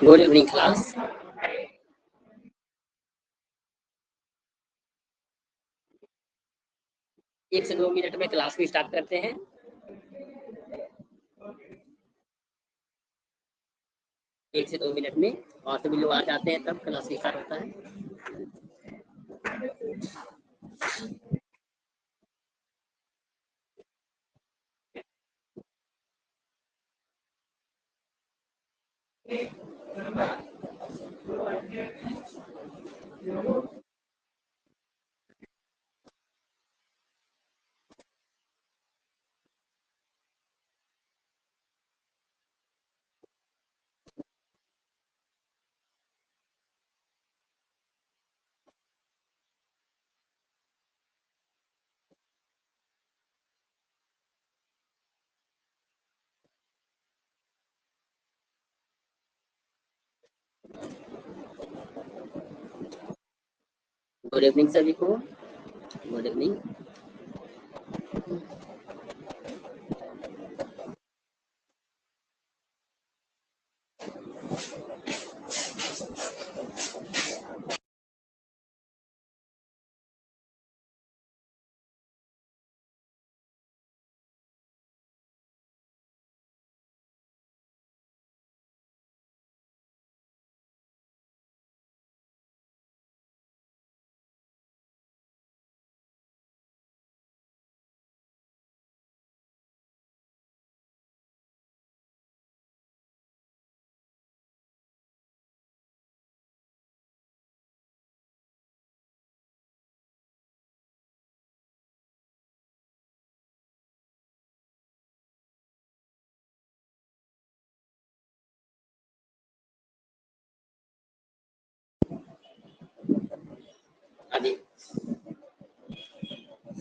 Good evening class. एक से 2 minute में क्लास को स्टार्ट करते हैं। एक से 2 मिनट में और सभी लोग आ जाते हैं तब क्लास स्टार्ट होता है। गुड इवनिंग सभी को। Good evening.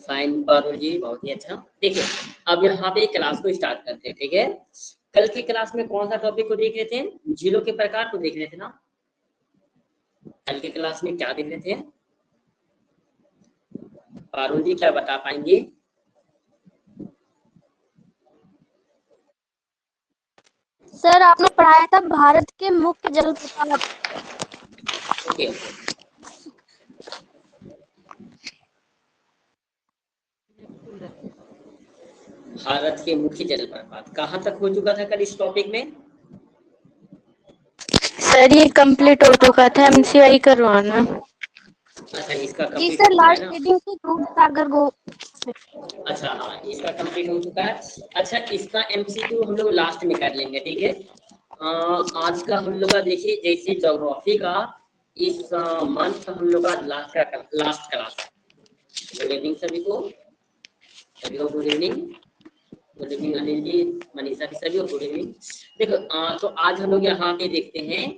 फाइन पारुल जी, बहुत ही अच्छा। देखिए अब यहाँ पे क्लास को स्टार्ट करते हैं, ठीक है। कल की क्लास में कौन सा टॉपिक को देख रहे थे? झीलों के प्रकार को देख रहे थे ना। कल की क्लास में क्या देख रहे थे पारुल जी, क्या बता पाएंगे? सर आपने पढ़ाया था भारत के मुख्य जलप्रपात। ओके। भारत के मुख्य जलप्रपात कहाँ तक हो चुका था कल इस टॉपिक में? सर ये कंप्लीट हो चुका था, एमसीआई करवाना। अच्छा, इसका जी कंप्लीट सर, हो चुका है लास्ट ना। रीडिंग से दूध सागर गो। अच्छा हाँ, इसका कंप्लीट हो चुका है। अच्छा, इसका एमसीक्यू हम लोग लास्ट में कर लेंगे, ठीक है। आज का हम लोग का देखिए, जैसे ज्योग्राफी का इस मंथ हम लोग का लास्ट क्लास। गुड इवनिंग सभी को। सभी को good evening. Good evening Anil ji, Manisha ji, सभी को गुड इवनिंग। देखो तो आज हम लोग यहाँ पे देखते हैं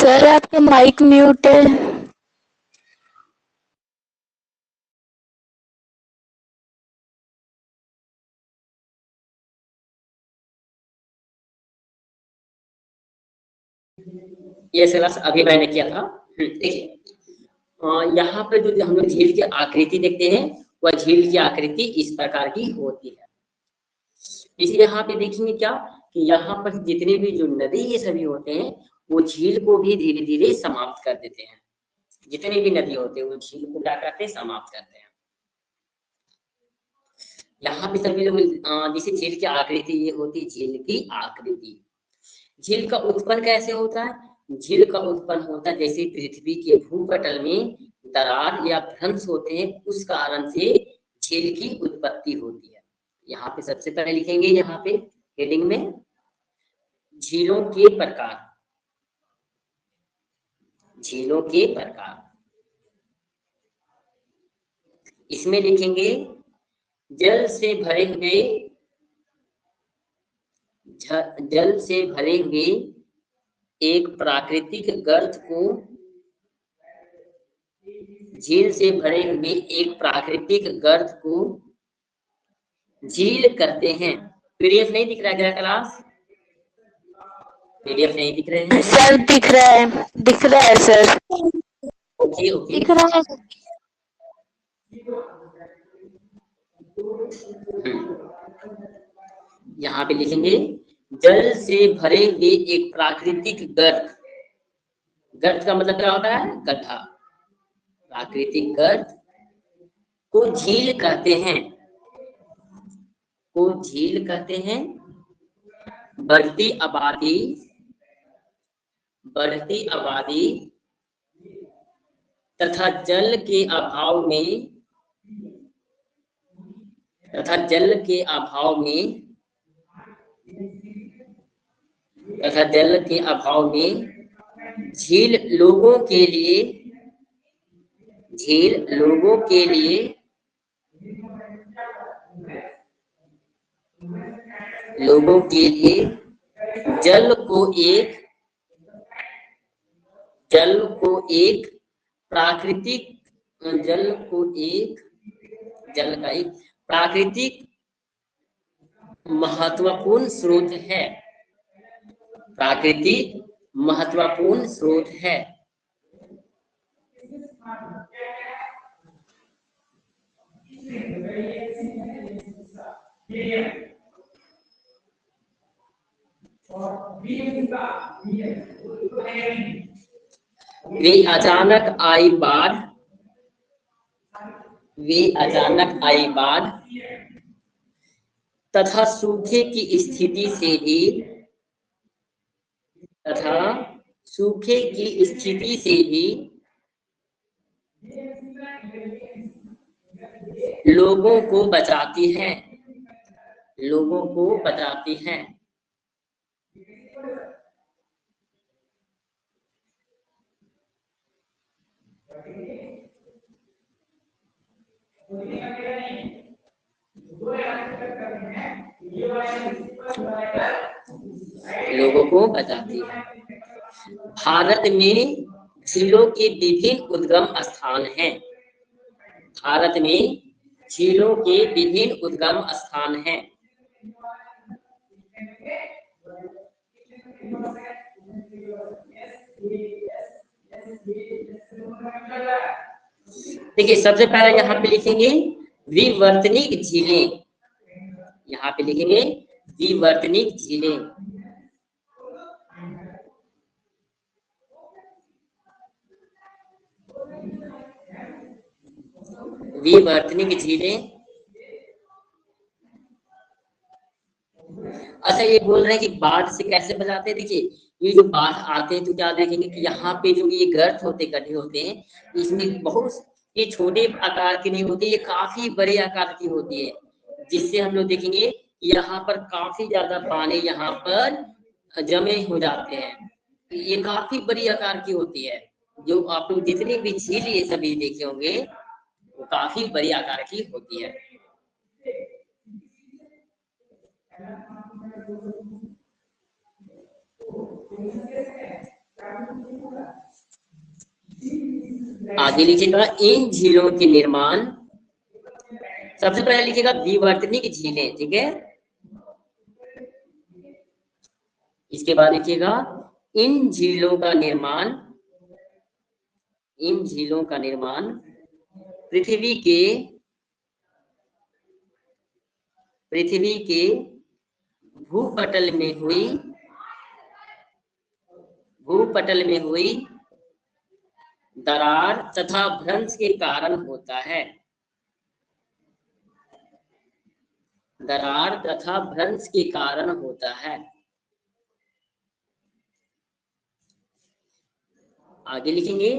सर आपका माइक म्यूट है। ये क्लास अभी मैंने किया था। देखिए यहाँ पर जो हम लोग झील की आकृति देखते हैं, वह झील की आकृति इस प्रकार की होती है। इसलिए यहाँ पे देखेंगे क्या कि यहाँ पर जितने भी जो नदी ये सभी होते हैं, वो झील को भी धीरे धीरे समाप्त कर देते हैं। जितने भी नदी होते हैं वो झील को क्या करते हैं, समाप्त करते हैं। यहाँ पे सभी लोग जैसे झील की आकृति ये होती है, झील की आकृति। झील का उत्पन्न कैसे होता है? झील का उत्पन्न होता है जैसे पृथ्वी के भूपटल में दरार या भ्रंश होते हैं, उस कारण से झील की उत्पत्ति होती है। यहाँ पे सबसे पहले लिखेंगे, यहाँ पे हेडिंग में झीलों के प्रकार। झीलों के प्रकार इसमें लिखेंगे जल से भरे हुए, जल से भरे हुए एक प्राकृतिक गर्त को, झील से भरे हुए एक प्राकृतिक गर्त को झील करते हैं। पीडीएफ नहीं दिख रहा है क्या क्लास? पीडीएफ नहीं दिख रहे हैं सर? दिख रहा है सर। ओके ओके, दिख रहा है। यहाँ पे लिखेंगे जल से भरे हुए एक प्राकृतिक गर्त। गर्त का मतलब क्या होता है? गड्ढा। प्राकृतिक गर्त को झील कहते हैं, को झील कहते हैं। बढ़ती आबादी, बढ़ती आबादी तथा जल के अभाव में, तथा जल के अभाव में, तथा जल के अभाव में झील लोगों के लिए, झील लोगों के लिए, लोगों के लिए जल को एक, जल को एक प्राकृतिक, जल को एक, जल का एक प्राकृतिक महत्वपूर्ण स्रोत है। प्राकृतिक महत्वपूर्ण स्रोत है। वे अचानक आई बाढ़, वे अचानक आई बाढ़ तथा सूखे की स्थिति से भी, तथा सूखे की स्थिति से भी लोगों को बचाती है, लोगों को बचाती है। लोगों को बचाती है। भारत में झीलों के विभिन्न उद्गम स्थान हैं। भारत में झीलों के विभिन्न उद्गम स्थान हैं। देखिए सबसे पहले यहाँ पे लिखेंगे विवर्तनिक झीलें। यहाँ पे लिखेंगे विवर्तनिक झीलें। विवर्तनिक झीलें। अच्छा ये बोल रहे हैं कि बाढ़ से कैसे बचाते हैं? देखिए ये जो बाढ़ आते हैं तो क्या देखेंगे कि यहाँ पे जो ये गर्त होते, गड्ढे होते हैं, इसमें बहुत, ये छोटे आकार की नहीं होती, ये काफी बड़े आकार की होती है, जिससे हम लोग देखेंगे यहाँ पर काफी ज्यादा पानी यहाँ पर जमे हो जाते हैं। ये काफी बड़ी आकार की होती है। जो आप लोग जितनी भी झील ये सभी देखे होंगे वो काफी बड़ी आकार की होती है। आगे लिखिएगा इन झीलों के निर्माण, सबसे पहले लिखिएगा विवर्तनिक झीलें, ठीक है। इसके बाद लिखिएगा इन झीलों का निर्माण, इन झीलों का निर्माण पृथ्वी के भूपटल में हुई दरार तथा भ्रंश के कारण होता है, दरार तथा भ्रंश के कारण होता है। आगे लिखेंगे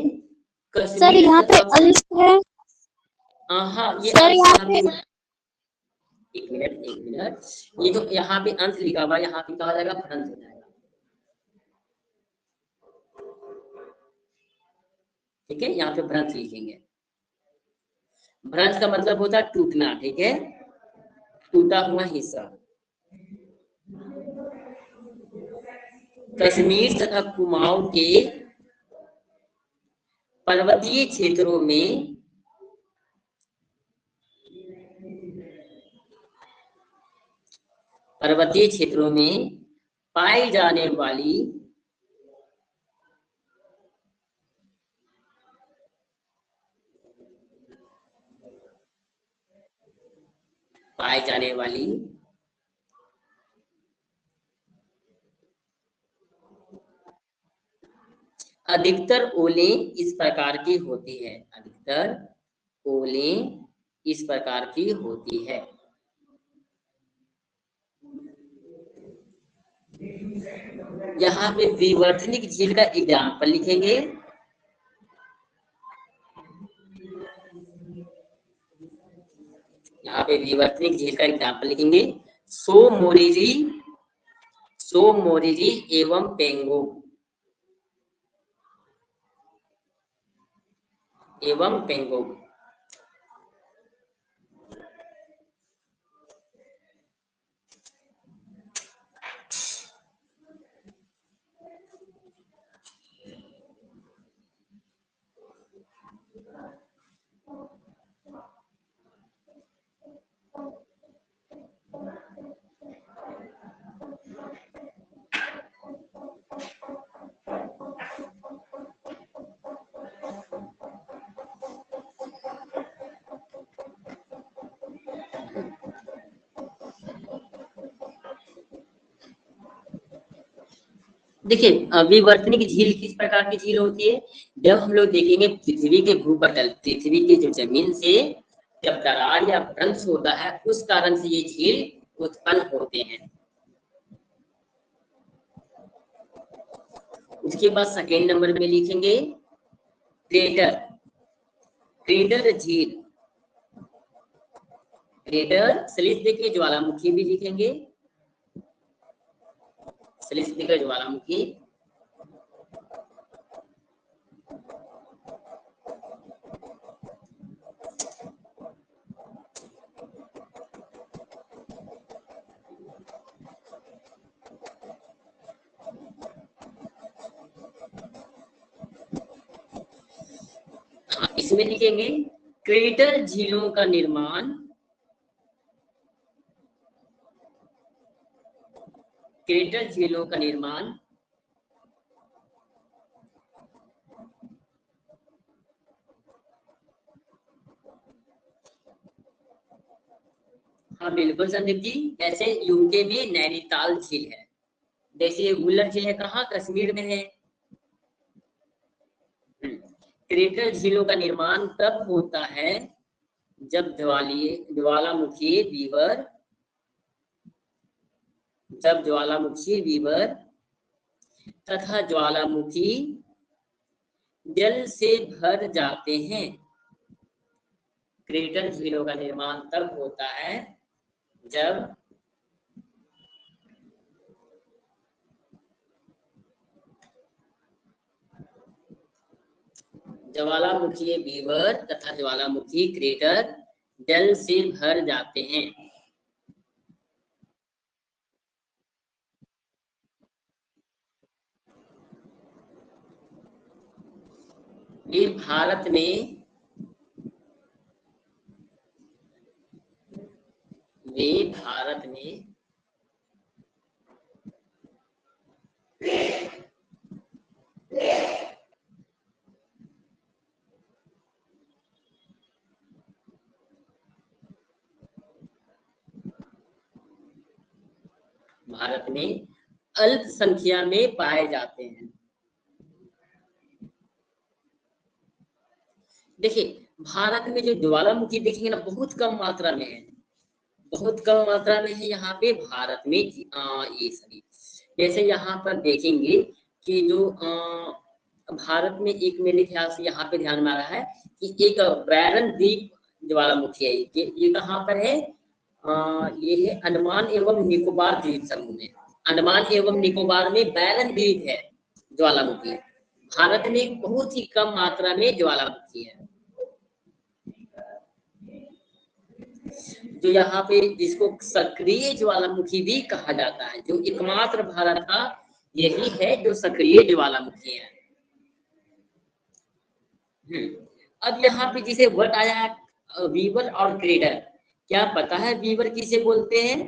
सर यहाँ पे अंश है। हाँ ये सर यहाँ पे एक मिनट, ये जो यहाँ पे अंश लिखा हुआ, यहाँ पे कहा जाएगा भ्रंश हो जाएगा, ठीक है। यहाँ पे भ्रंश लिखेंगे, भ्रंश का मतलब होता है टूटना, ठीक है, टूटा हुआ हिस्सा। कश्मीर तथा कुमाऊं के पर्वतीय क्षेत्रों में पाई जाने वाली अधिकतर ओलें इस प्रकार की होती है, अधिकतर ओलें इस प्रकार की होती है। यहाँ पे विवर्तनिक झील का एग्जाम्पल लिखेंगे, यहाँ पे विवर्तनिक झील का एग्जाम्पल लिखेंगे सो मोरिरी एवं पेंगोंग। देखिए विवर्तनिक झील किस प्रकार की झील होती है, जब हम लोग देखेंगे पृथ्वी के भूपटल, पृथ्वी की जो जमीन से जब दरार या भ्रंश होता है, उस कारण से ये झील उत्पन्न होते हैं। उसके बाद सेकेंड नंबर में लिखेंगे क्रेटर झील, क्रेटर सलिश देखिए ज्वालामुखी भी लिखेंगे, सलिश देखिए ज्वालामुखी। इसमें लिखेंगे क्रेटर झीलों का निर्माण, क्रेटर झीलों का निर्माण हाँ बिल्कुल संदीप जी, जैसे यूके में नैनीताल झील है, जैसे वुलर झील है, कहाँ कश्मीर में है। क्रेटर झीलों का निर्माण तब होता है जब ज्वालामुखी वीवर तथा ज्वालामुखी जल से भर जाते हैं। क्रेटर झीलों का निर्माण तब होता है जब ज्वालामुखी वीवर तथा ज्वालामुखी क्रेटर जल से भर जाते हैं। ये भारत में अल्प संख्या में पाए जाते हैं। देखिए भारत में जो ज्वालामुखी देखेंगे ना बहुत कम मात्रा में है, बहुत कम मात्रा में है यहाँ पे भारत में। ये सभी जैसे यहाँ पर देखेंगे कि जो भारत में एक मेरे ख्याल से यहाँ पे ध्यान में आ रहा है कि एक बैरन द्वीप ज्वालामुखी है। ये कहाँ पर है? ये है अंडमान एवं निकोबार द्वीप समूह में। अंडमान एवं निकोबार में बैरन द्वीप है ज्वालामुखी। भारत में बहुत ही कम मात्रा में ज्वालामुखी है। तो यहाँ पे जिसको सक्रिय ज्वालामुखी भी कहा जाता है, जो एकमात्र भारत का यही है जो सक्रिय ज्वालामुखी है। अब यहाँ पे जिसे वर्ड आया है वीवर और क्रेडल, क्या पता है वीवर किसे बोलते हैं?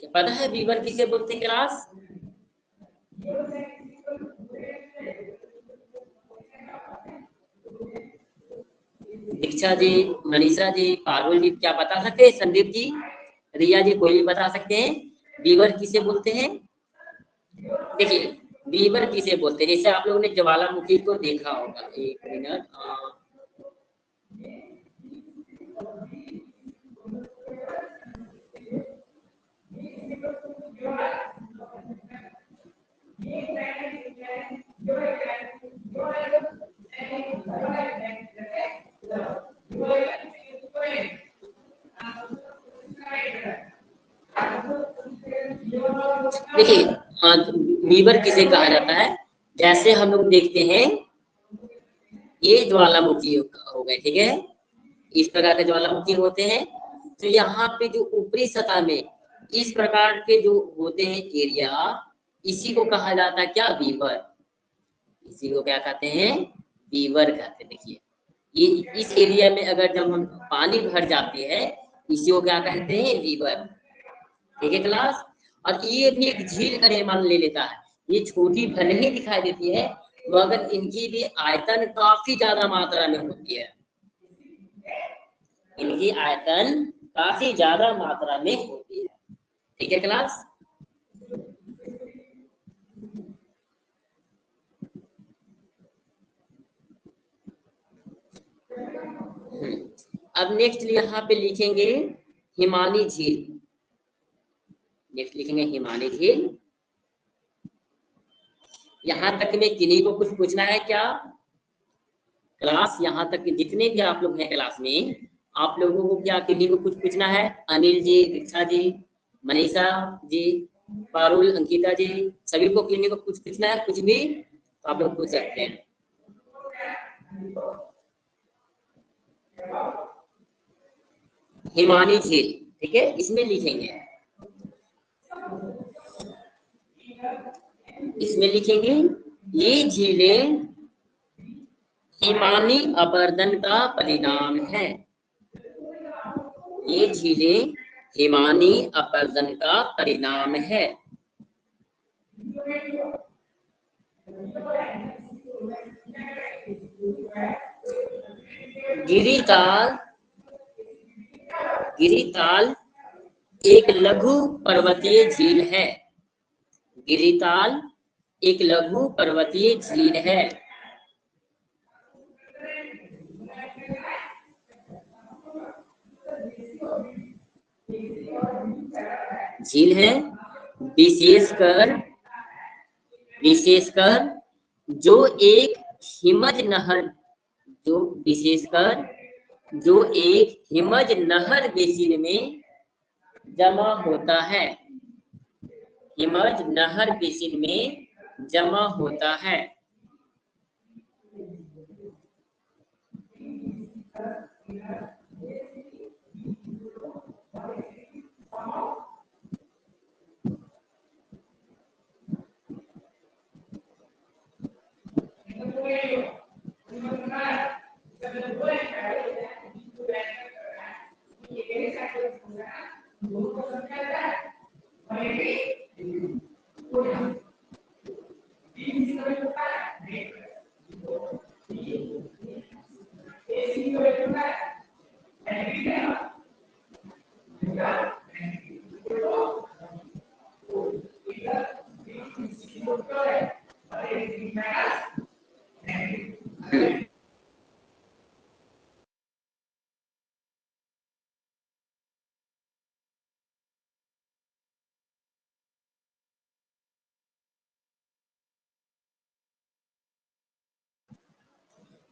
क्या पता है वीवर किसे बोलते हैं क्लास? दीक्षा जी, मनीषा जी, पारुल जी, क्या बता सकते हैं? संदीप जी, रिया जी, कोई भी बता सकते हैं वीवर किसे बोलते हैं? देखिए वीवर किसे बोलते हैं, जैसे आप लोगों ने ज्वालामुखी को देखा होगा। एक मिनट, देखिए वीवर किसे कहा जाता है? जैसे हम लोग देखते हैं ये ज्वालामुखी हो गए, ठीक है, इस प्रकार के ज्वालामुखी होते हैं। तो यहाँ पे जो ऊपरी सतह में इस प्रकार के जो होते हैं एरिया, इसी को कहा जाता है क्या? वीवर। इसी को क्या कहते हैं? वीवर कहते हैं। देखिए ये इस एरिया में अगर जब हम पानी भर जाते हैं, इसी को क्या कहते हैं? वीवर। ठीक है क्लास। और ये भी एक झील का निर्माण ले लेता है। ये छोटी भले ही दिखाई देती है मगर इनकी भी आयतन काफी ज्यादा मात्रा में होती है। इनकी आयतन काफी ज्यादा मात्रा में होती है। ठीक है क्लास। अब नेक्स्ट यहाँ पे लिखेंगे हिमानी झील। नेक्स्ट लिखेंगे हिमानी झील। यहाँ तक में किन्हीं को कुछ पूछना है क्या क्लास? यहाँ तक जितने भी आप लोग हैं क्लास में, आप लोगों को क्या किन्हीं को कुछ पूछना है? अनिल जी, दीक्षा जी, मनीषा जी, पारुल, अंकिता जी, सभी को किन्हीं को कुछ पूछना है? कुछ भी तो आप लोग पूछ सकते हैं। हिमानी झील, ठीक है, इसमें लिखेंगे, इसमें लिखेंगे ये झीलें हिमानी अपरदन का परिणाम है। ये झीलें हिमानी अपरदन का परिणाम है। गिरिताल, गिरिताल एक लघु पर्वतीय झील है। गिरिताल एक लघु पर्वतीय झील है। झील है विशेषकर जो एक हिमज नहर, जो विशेषकर जो एक हिमज नहर बेसिन में जमा होता है। हिमज नहर बेसिन में जमा होता है।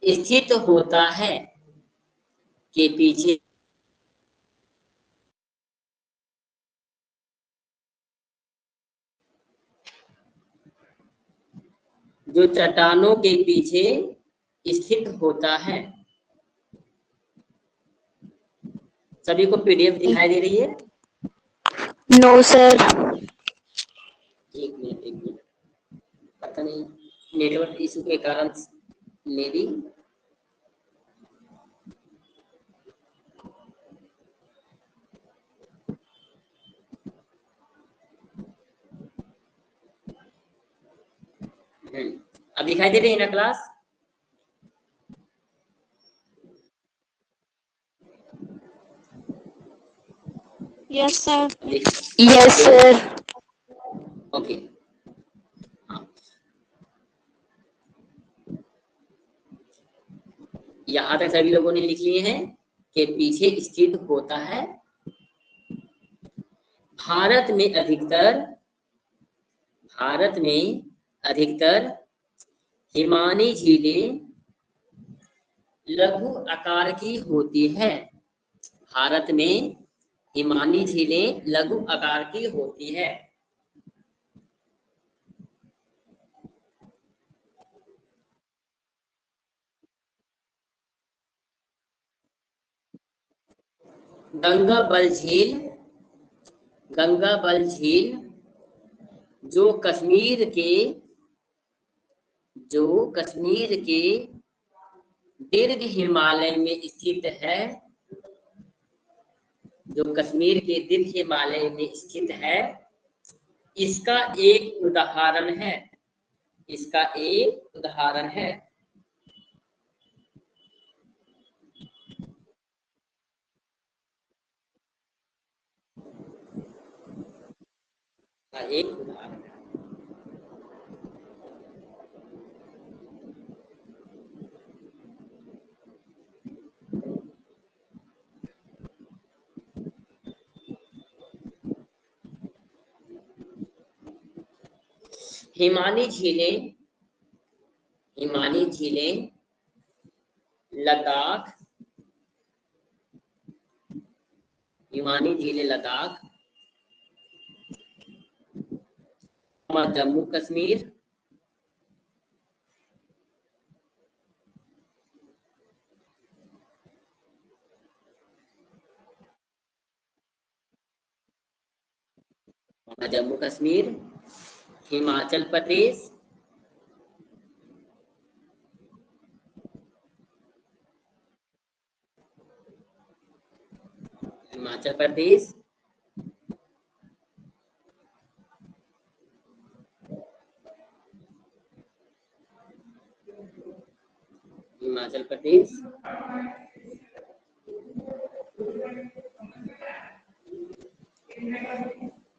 स्थित होता है के पीछे जो चट्टानों के पीछे स्थित होता है। सभी को पीडीएफ दिखाई दे रही है? No sir. एक मिनट पता नहीं नेटवर्क इशू के कारण मेरी अब दिखाई दे रही है ना class? Yes sir. Yes sir. Okay, यहाँ तक सभी लोगों ने लिख लिए हैं कि पीछे स्थित होता है। भारत में अधिकतर हिमानी झीलें लघु आकार की होती है। भारत में हिमानी झीलें लघु आकार की होती है। गंगा बल झील जो कश्मीर के दीर्घ हिमालय में स्थित है, इसका एक उदाहरण है। हिमानी झीलें लद्दाख, जम्मू कश्मीर, हिमाचल प्रदेश,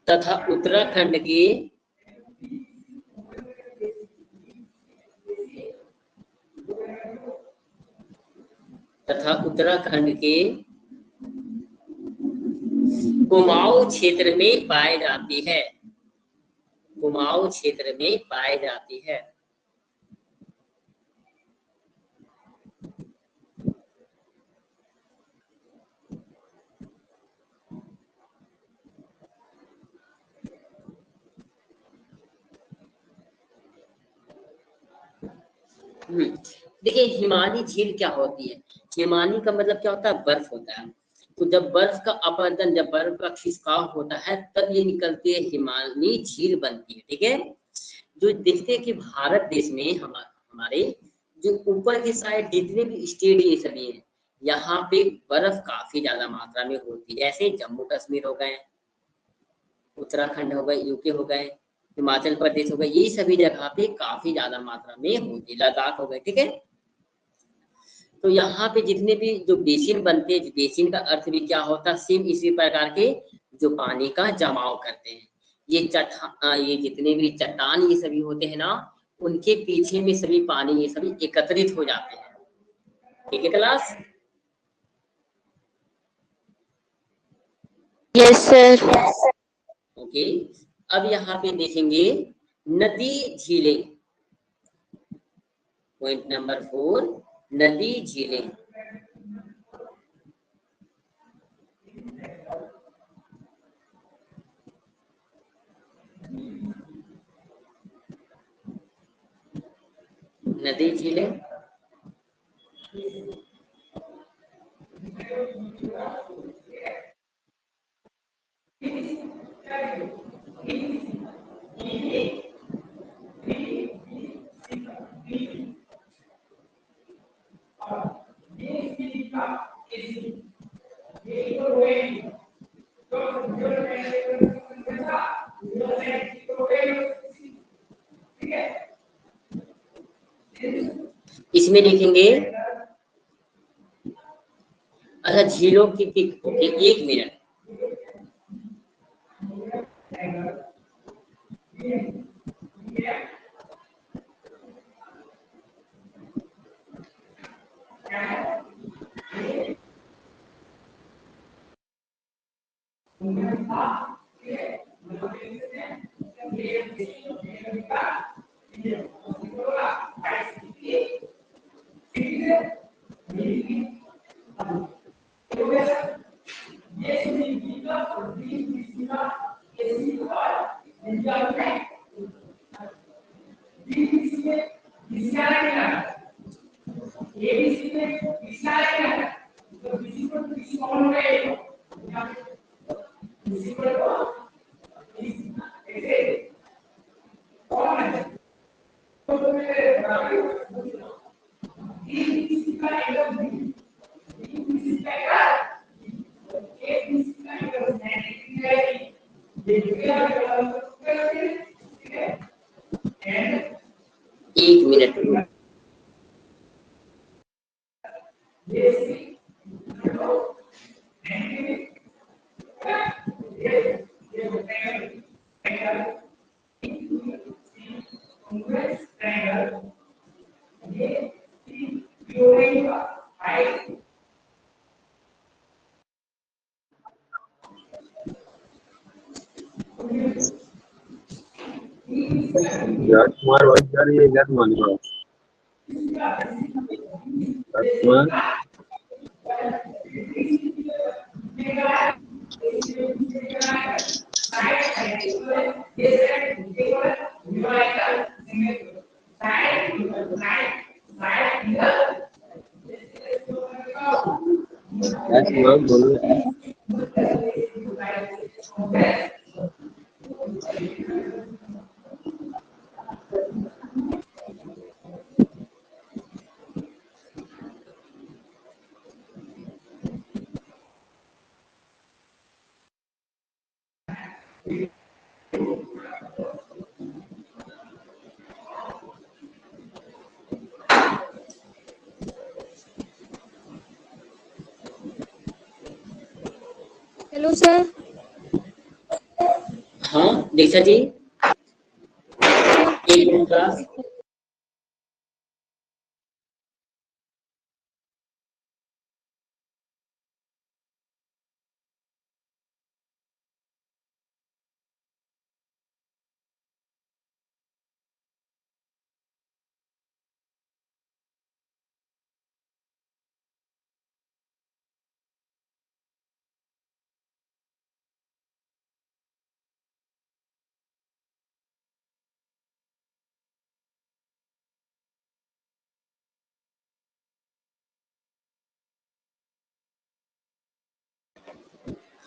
तथा उत्तराखंड के कुमाऊं क्षेत्र में पाई जाती है। देखिए हिमानी झील क्या होती है? हिमानी का मतलब क्या होता है? बर्फ होता है। तो जब बर्फ का अपरदन, जब बर्फ का खिसकाव होता है तब ये निकलती है, हिमानी झील बनती है। ठीक है, जो देखते हैं कि भारत देश में हमारे जो ऊपर की साइड जितने भी स्टेट ये सभी हैं, यहाँ पे बर्फ काफी ज्यादा मात्रा में होती है। जैसे जम्मू कश्मीर हो गए, उत्तराखंड हो गए, यूके हो गए, हिमाचल प्रदेश हो गए, ये सभी जगह पे काफी ज्यादा मात्रा में होती है। लद्दाख हो गए, ठीक है। तो यहाँ पे जितने भी जो बेसिन बनते हैं, बेसिन का अर्थ भी क्या होता है, सेम इसी प्रकार के जो पानी का जमाव करते हैं। ये जितने भी चट्टान ये सभी होते हैं ना, उनके पीछे में सभी पानी ये सभी एकत्रित हो जाते हैं। ठीक है क्लास? Yes sir. ओके, अब यहाँ पे देखेंगे नदी झीलें। पॉइंट नंबर 4, नदी झीलें। नदी झीलें इसमें लिखेंगे, अच्छा झीलों की पिक। Okay, 1 minute. एक मिनट। राजकुमार भाई जा रही है क्या तुम्हारी बात? राजकुमार राजकुमार बोलो। Hello sir. हाँ दीक्षा जी, एक मिनट क्लास।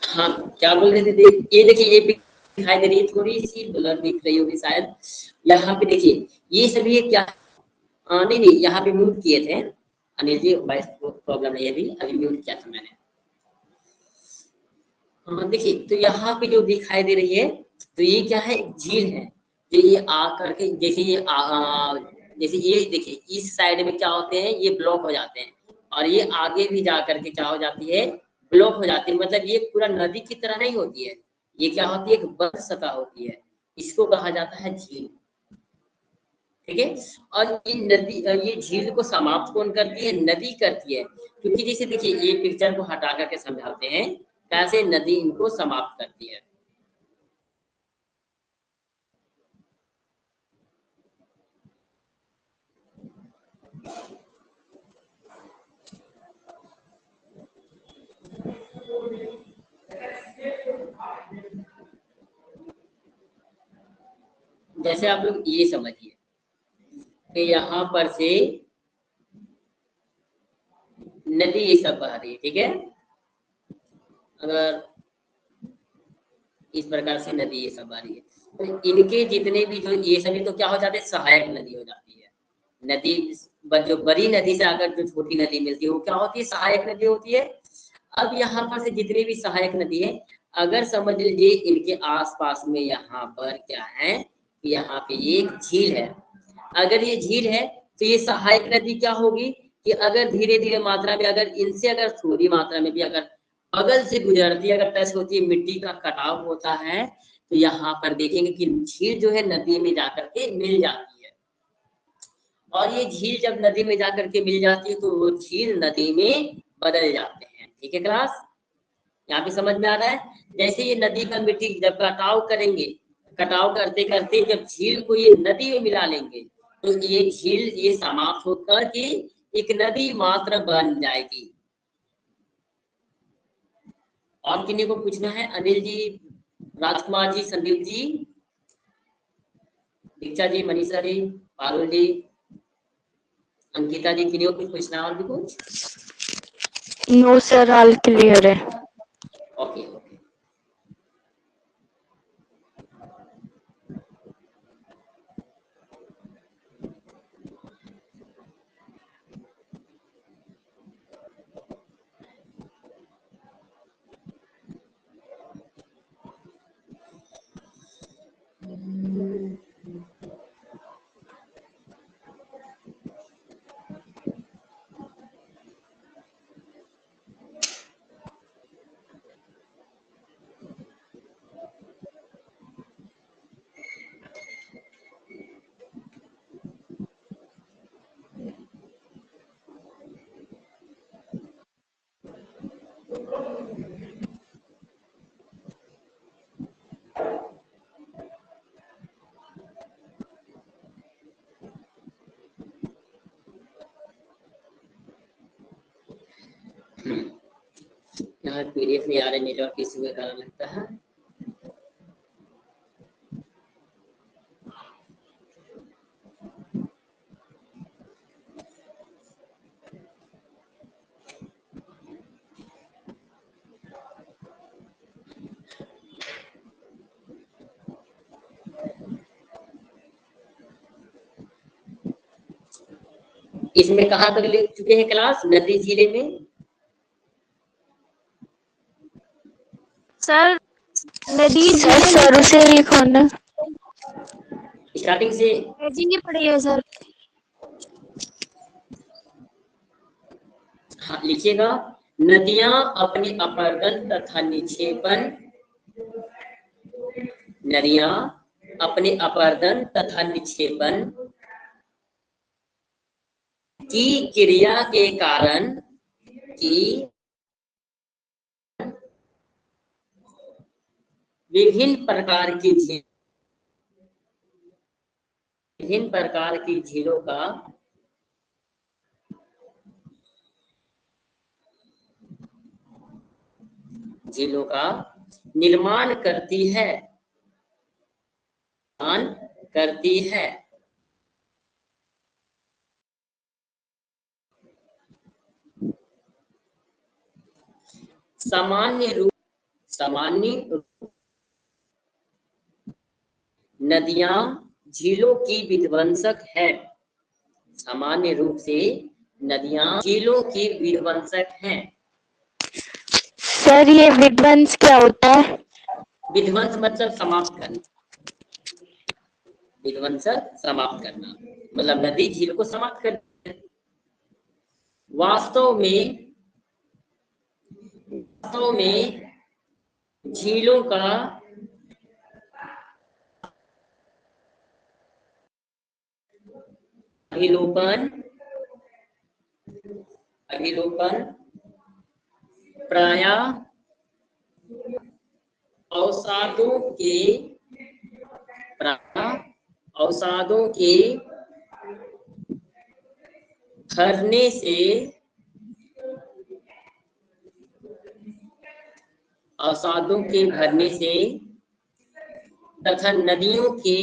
हाँ क्या बोल रहे थे? ये देखिए, ये पिक दिखाई दे रही है, थोड़ी सी ब्लर दिख रही होगी शायद। यहाँ पे देखिए, ये सभी क्या नहीं नहीं, यहाँ पे म्यूट किए थे अनिल जी, वॉइस प्रॉब्लम नहीं है, अभी म्यूट किया था मैंने। देखिए तो यहाँ पे जो दिखाई दे रही है, तो ये क्या है, एक झील है। जो ये आ करके जैसे ये जैसे ये देखिए इस साइड में क्या होते हैं, ये ब्लॉक हो जाते हैं, और ये आगे भी जा करके क्या हो जाती है, ब्लॉक हो जाती है। मतलब ये पूरा नदी की तरह नहीं होती है, ये क्या होती है, एक बंद सतह होती है, इसको कहा जाता है झील। ठीक है, और ये नदी, ये झील को समाप्त कौन करती है, नदी करती है। क्योंकि जैसे देखिए ये पिक्चर को हटा करके समझाते हैं कैसे नदी इनको समाप्त करती है। जैसे आप लोग ये समझिए कि यहाँ पर से नदी ये सब बह रही है, ठीक है, अगर इस प्रकार से नदी ये सब आ रही है, तो इनके जितने भी जो ये सभी तो क्या हो जाते हैं, सहायक नदी हो जाती है। नदी जो बड़ी नदी से आकर जो छोटी नदी मिलती है वो क्या होती है, सहायक नदी होती है। अब यहाँ पर से जितनी भी सहायक नदी है, अगर समझ लीजिए इनके आसपास में यहाँ पर क्या है, यहाँ पे एक झील है। अगर ये झील है तो ये सहायक नदी क्या होगी कि अगर धीरे धीरे मात्रा में, अगर इनसे अगर थोड़ी मात्रा में भी अगर बगल से गुजरती है, अगर टच होती है, मिट्टी का कटाव होता है, तो यहाँ पर देखेंगे कि झील जो है नदी में जाकर के मिल जाती है। और ये झील जब नदी में जाकर के मिल जाती है तो वो झील नदी में बदल जाते हैं। ठीक है क्लास, यहाँ पे समझ में आ रहा है। जैसे ये नदी का मिट्टी जब कटाव करेंगे, कटाव करते करते जब झील को ये नदी में मिला लेंगे, तो ये झील ये समाप्त होकर के एक नदी मात्र बन जाएगी। और किन्हीं को पूछना है, अनिल जी, राजकुमार जी, संदीप जी, दीक्षा जी, मनीषा जी, पारुल जी, अंकिता जी, किन्हीं को कुछ पूछना है और भी कुछ? नो सर, ऑल क्लियर है। Okay okay. यहाँ पीडीएफ नहीं आ रही, नेटवर्क इशू के कारण लगता है। इसमें कहाँ तक ले चुके हैं क्लास, नदी जिले में? सर नदी सर शुरू से लिखो ना। स्टार्टिंग से हेडिंग ही पड़ी है सर। हाँ लिखिएगा, नदियां अपनी अपर्दन तथा निक्षेपन, नदियां अपने अपर्दन तथा निक्षेपन की क्रिया के कारण विभिन्न प्रकार की झीलों का निर्माण करती है। सामान्य रूप नदियां झीलों की विध्वंसक है। सामान्य रूप से नदियां झीलों की विध्वंसक हैं। सर ये विध्वंस क्या होता है? विध्वंस मतलब समाप्त करना, विध्वंसक समाप्त करना, मतलब नदी झील को समाप्त कर। वास्तव में झीलों का अभिलोपन प्रायः अवसादों के भरने से तथा नदियों के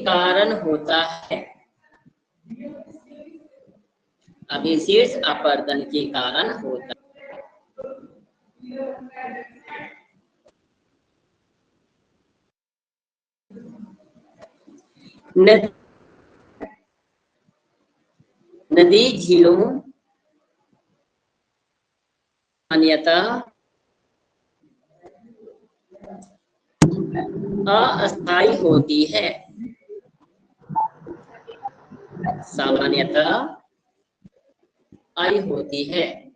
कारण होता है। अवशेष अपरदन के कारण होता है। नदी झीलों अस्थायी होती है, सामान्यतः आई होती है।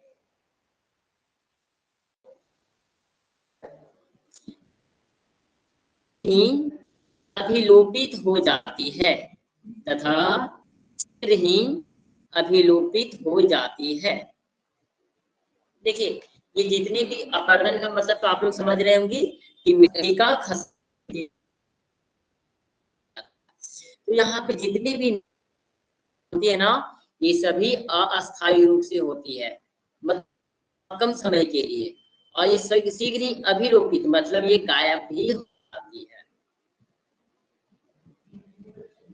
अभिलोपित हो जाती है तथा शीघ्र ही अभिलोपित हो जाती है। देखिए ये जितने भी अपरदन का मतलब तो आप लोग समझ रहे होंगे कि मिट्टी का खस, तो यहाँ पे जितनी भी होती है ना, ये सभी अस्थायी रूप से होती है, मतलब कम समय के लिए, और ये शीघ्र ही अभिलोपित मतलब ये गायब भी हो जाती है।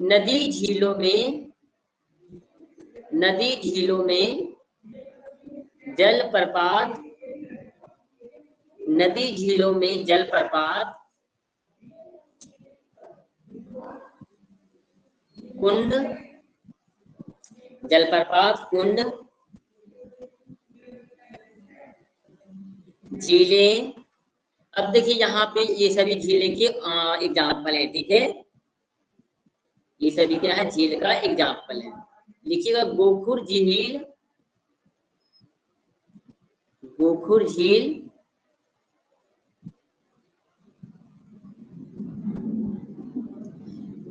नदी झीलों में जलप्रपात कुंड झीलें। अब देखिए यहाँ पे ये सभी झीलें के एग्जाम्पल है, ठीक है, ये सभी क्या है, झील का एग्जाम्पल है। लिखिएगा गोखुर झील,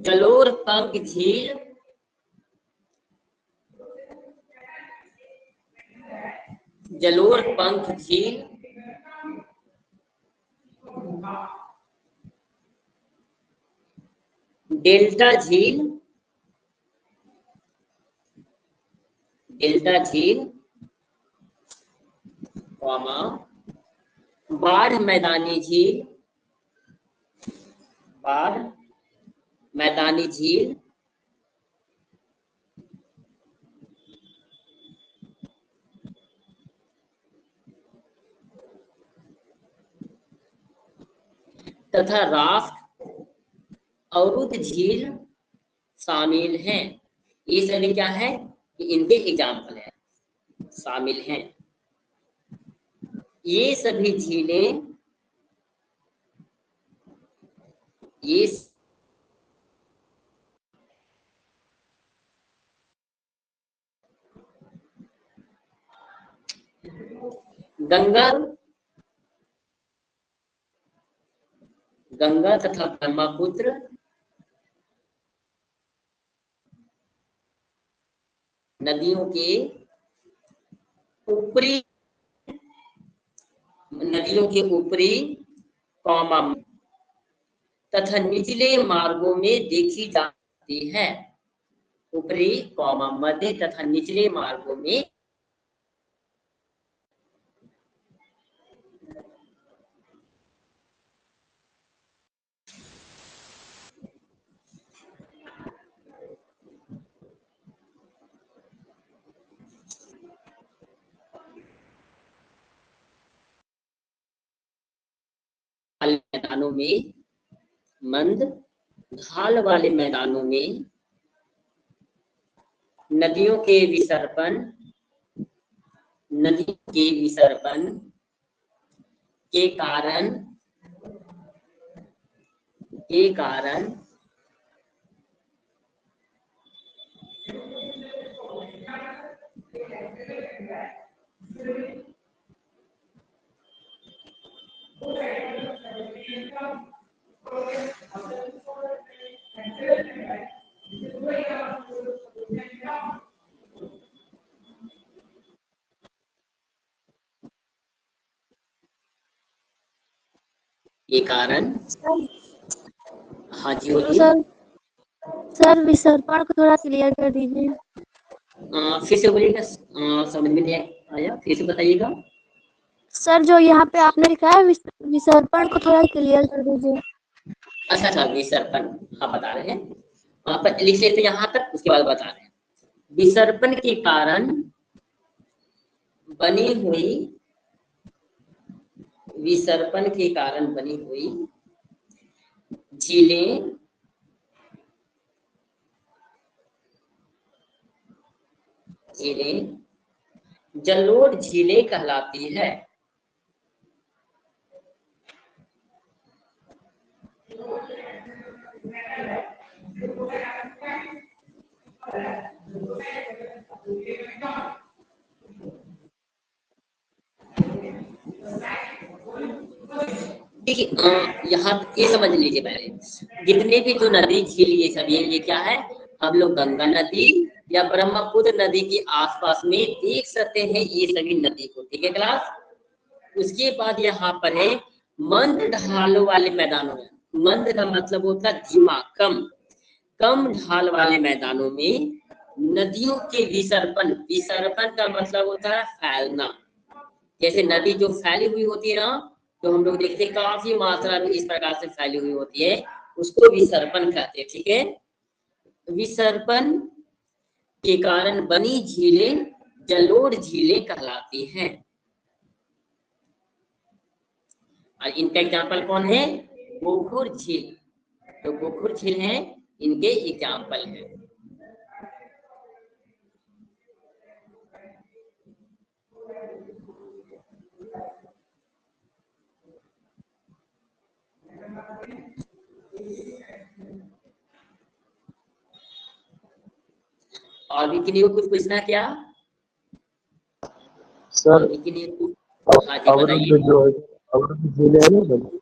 जलोरपंख झील, डेल्टा झील, बाढ़ मैदानी झील, तथा राफ्ट अवरुद्ध झील शामिल हैं। ये सभी क्या है कि इनके एग्जाम्पल है, शामिल हैं। ये सभी झीलें गंगा तथा ब्रह्मपुत्र नदियों के ऊपरी तथा निचले मार्गों में देखी जाती है। ऊपरी मध्य तथा निचले मार्गों में में, मंद ढाल वाले मैदानों में नदियों के विसर्पण के कारण हाँ जी तो बोलिए। सर विसर्पण को थोड़ा क्लियर कर दीजिए। फिर से बोलिएगा, समझ में नहीं आया, फिर से बताइएगा। सर जो यहाँ पे आपने लिखा है विसर्पण को थोड़ा क्लियर कर दीजिए। अच्छा, विसर्पण, हाँ बता रहे हैं, वहां पर लिख लेते यहाँ तक, उसके बाद बता रहे हैं। विसर्पण के कारण बनी हुई झीलें जलोढ़ झीलें कहलाती है। देखिए यहाँ ये समझ लीजिए पहले, जितने भी जो नदी झील ये सब ये क्या है, हम लोग गंगा नदी या ब्रह्मपुत्र नदी के आसपास में देख सकते हैं ये सभी नदी को, ठीक है क्लास। उसके बाद यहाँ पर है मंद ढालों वाले मैदानों में, मंद का मतलब होता है धीमा, कम ढाल वाले मैदानों में नदियों के विसर्पण का मतलब होता है फैलना। जैसे नदी जो फैली हुई होती है ना, तो हम लोग देखते हैं काफी मात्रा में इस प्रकार से फैली हुई होती है, उसको विसर्पण कहते हैं, ठीक है। विसर्पण के कारण बनी झीलें जलोढ़ झीलें कहलाती हैं। और इनका एग्जाम्पल कौन है, गोखुर झील, तो गोखुर झील है इनके एग्जाम्पल है। और भी किन्हीं को कुछ पूछना है क्या सर? हाँ जी बताइए। अवरुद्ध झीलें है ना सर?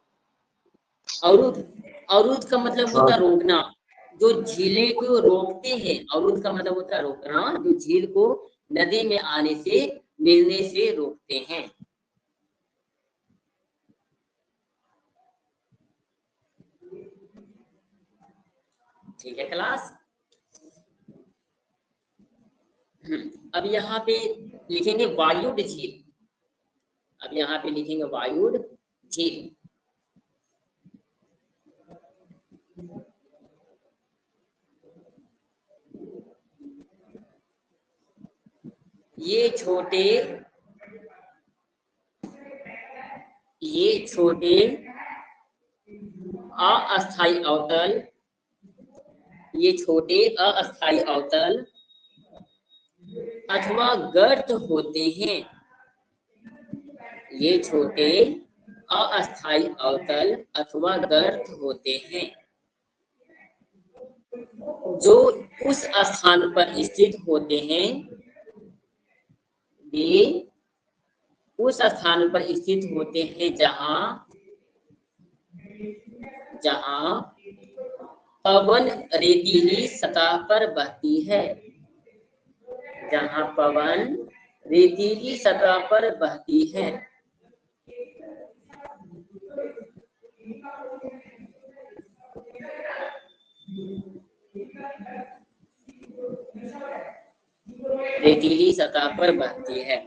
अवरुद्ध का मतलब होता है रोकना, जो झीलें को रोकते हैं। अवरुद्ध का मतलब होता है रोकना, जो झील को नदी में आने से मिलने से रोकते हैं। ठीक है क्लास। अब यहाँ पे लिखेंगे वायुड़ झील, अब यहाँ पे लिखेंगे वायुड़ झील। ये छोटे अस्थायी अवतल अथवा गर्त होते हैं। ये छोटे अस्थायी अवतल अथवा गर्त होते हैं, जो उस स्थान पर स्थित होते हैं, वे उस स्थान पर स्थित होते हैं जहां पवन रेतीली सतह पर बहती है, जहां पवन रेतीली सतह पर बहती है। रेतीली सतह पर बहती है।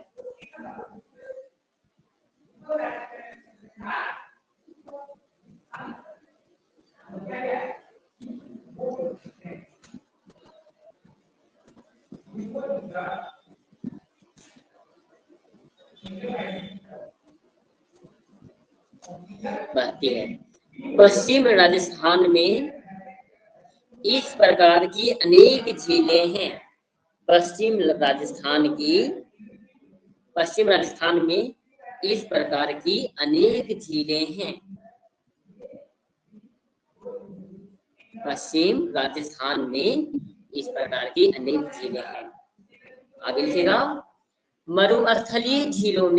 बहती है। पश्चिम राजस्थान में इस प्रकार की अनेक झीलें हैं। पश्चिम राजस्थान में इस प्रकार की अनेक झीलें हैं। पश्चिम राजस्थान में इस प्रकार की अनेक झीलें हैं। आगे लिखेगा, मरुस्थलीय झीलों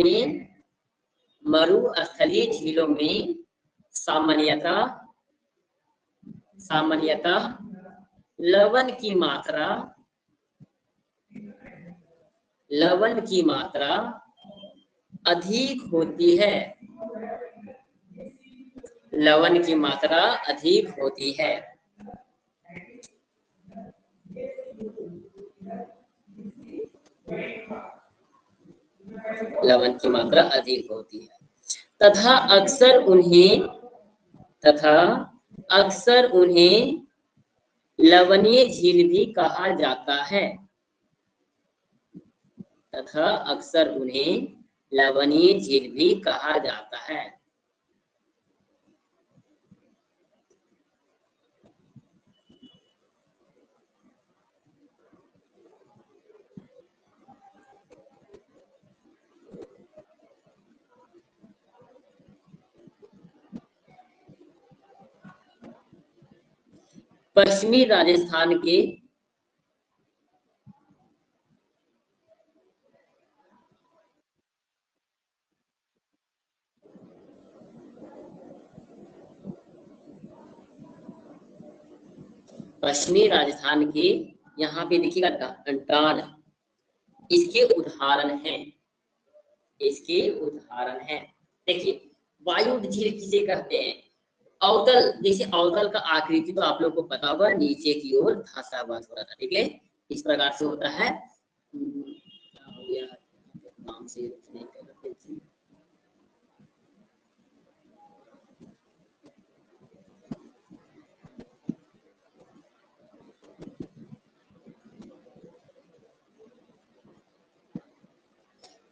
में सामान्यतः लवण की मात्रा अधिक होती है। लवण की मात्रा अधिक होती है। लवण की मात्रा अधिक होती है तथा अक्सर उन्हें लवणीय झील भी कहा जाता है। तथा अक्सर उन्हें लवणीय झील भी कहा जाता है। पश्चिमी राजस्थान के यहाँ पे देखिएगा टार, इसके उदाहरण हैं। देखिए, वायु झील किसे कहते हैं? अवतल, जैसे अवतल का आकृति तो आप लोग को पता होगा, नीचे की ओर धंसा हुआ थोड़ा सा, ठीक है, इस प्रकार से होता है। नाम से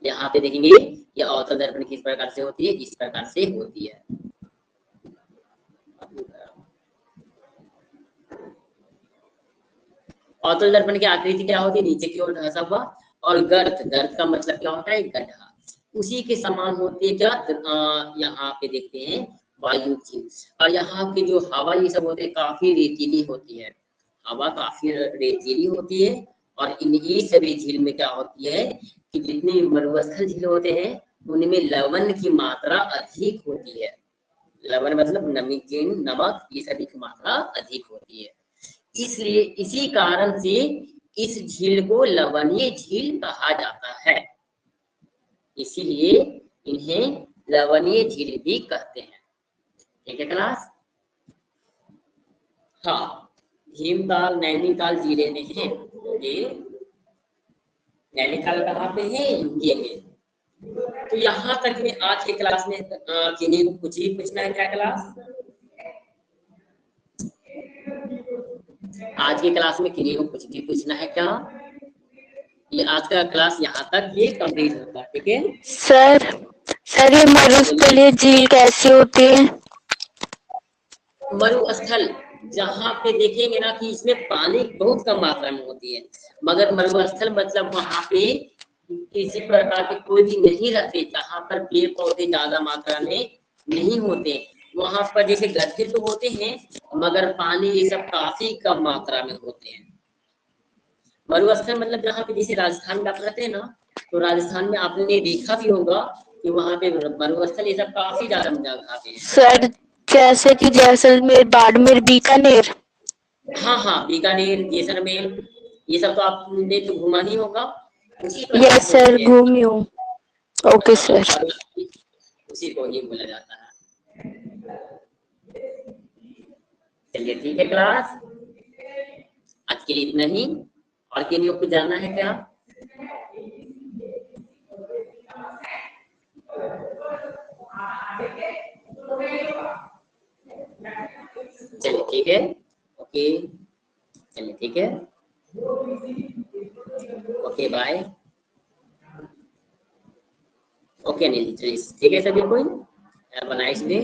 यहाँ पे देखेंगे ये अवतल दर्पण किस प्रकार से होती है, इस प्रकार से होती है। अवतल दर्पण की आकृति क्या होती है? नीचे की ओर धंसा हुआ। और गर्त का मतलब क्या होता है? गड्ढा। उसी के समान होती है क्या? यहाँ पे देखते हैं वायु झील। और यहाँ की जो हवा ये सब होते हैं काफी रेतीली होती है। हवा काफी रेतीली होती है। और इन्हीं सभी झील में क्या होती है कि जितने मरुस्थल झील होते हैं उनमें लवण की मात्रा अधिक होती है। लवण मतलब नमकीन, नमक, ये सभी की मात्रा अधिक होती है। इसलिए इसी कारण से इस झील को लवणीय झील कहा जाता है। इसीलिए इन्हें लवणीय झील भी कहते हैं। ठीक है क्लास? हाँ, भीमताल, नैनीताल जिले में है। ये नैनीताल कहाँ पे है? यूपी में। तो यहाँ तक में आज की क्लास में किन्हीं को कुछ ही पूछना है क्या क्लास? आज की क्लास में किन्हीं को कुछ भी पूछना है क्या? ये आज का क्लास यहाँ तक ये कंप्लीट होता है। ठीक है सर ये मरुस्थलीय झील कैसी होती है? मरुस्थल जहाँ पे देखेंगे ना कि इसमें पानी बहुत कम मात्रा में होती है, मगर मरुस्थल मतलब वहाँ पे किसी प्रकार के कोई भी नहीं रहते, जहाँ पर पेड़ पौधे ज्यादा मात्रा में नहीं होते। वहां पर जैसे गड्ढे तो होते हैं मगर पानी ये सब काफी कम मात्रा में होते हैं। मरुस्थल मतलब जहाँ पे जैसे राजस्थान में आप रहते हैं ना, तो राजस्थान में आपने देखा भी होगा कि वहाँ पे मरुस्थल ये सब काफी ज्यादा जगह पे है। सर जैसे कि जैसलमेर, बाड़मेर, बीकानेर। हाँ, बीकानेर, जैसलमेर, ये सब तो आपने तो घुमा नहीं होगा। यस सर, घूमी हूँ। Okay sir. उसी को ही बोला जाता है। चलिए ठीक है क्लास, आज के लिए इतना ही। और किन्हीं को जानना है क्या? चलिए ठीक है, ओके, चलिए ठीक है, ओके बाय। ओके नहीं, ठीक है सभी कोई, हैव अ नाइस डे।